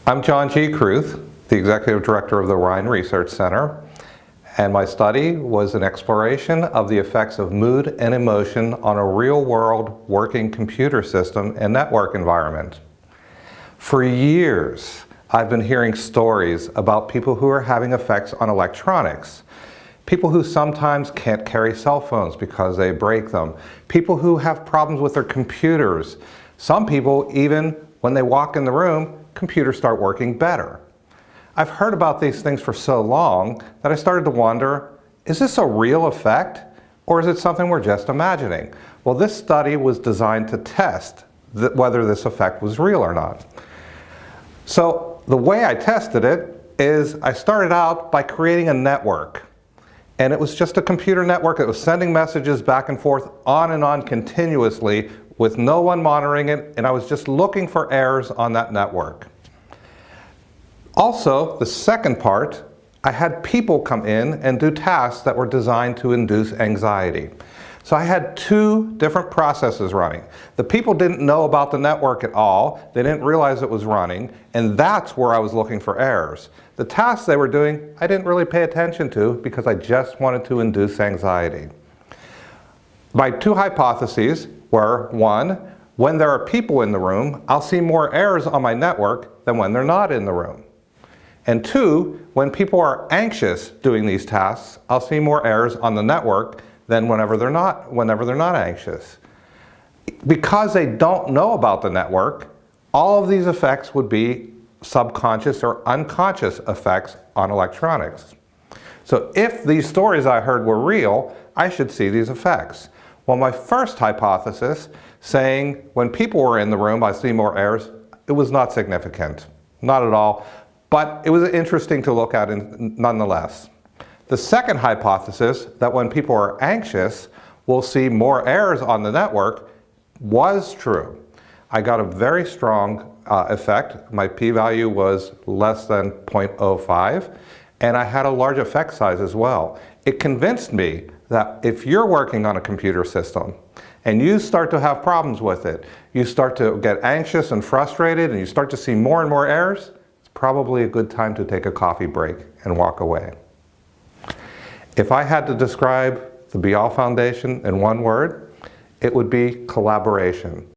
I'm John G. Kruth, the Executive Director of the Rhine Research Center, and my study was an exploration of the effects of mood and emotion on a real-world working computer system and network environment. For years, I've been hearing stories about people who are having effects on electronics. People who sometimes can't carry cell phones because they break them. People who have problems with their computers. Some people, even when they walk in the room, computers start working better. I've heard about these things for so long that I started to wonder, is this a real effect, or is it something we're just imagining? Well, this study was designed to test whether this effect was real or not. So the way I tested it is I started out by creating a network. And it was just a computer network that was sending messages back and forth on and on continuously with no one monitoring it, and I was just looking for errors on that network. Also, the second part, I had people come in and do tasks that were designed to induce anxiety. So I had two different processes running. The people didn't know about the network at all, they didn't realize it was running, and that's where I was looking for errors. The tasks they were doing, I didn't really pay attention to because I just wanted to induce anxiety. My two hypotheses were, one, when there are people in the room, I'll see more errors on my network than when they're not in the room. And two, when people are anxious doing these tasks, I'll see more errors on the network than whenever they're not anxious. Because they don't know about the network, all of these effects would be subconscious or unconscious effects on electronics. So if these stories I heard were real, I should see these effects. Well, my first hypothesis, saying when people were in the room I see more errors, it was not significant, not at all, but it was interesting to look at nonetheless. The second hypothesis, that when people are anxious, we'll see more errors on the network, was true. I got a very strong effect. My p-value was less than 0.05, and I had a large effect size as well. It convinced me that if you're working on a computer system and you start to have problems with it, you start to get anxious and frustrated and you start to see more and more errors, it's probably a good time to take a coffee break and walk away. If I had to describe the BIAL Foundation in one word, it would be collaboration.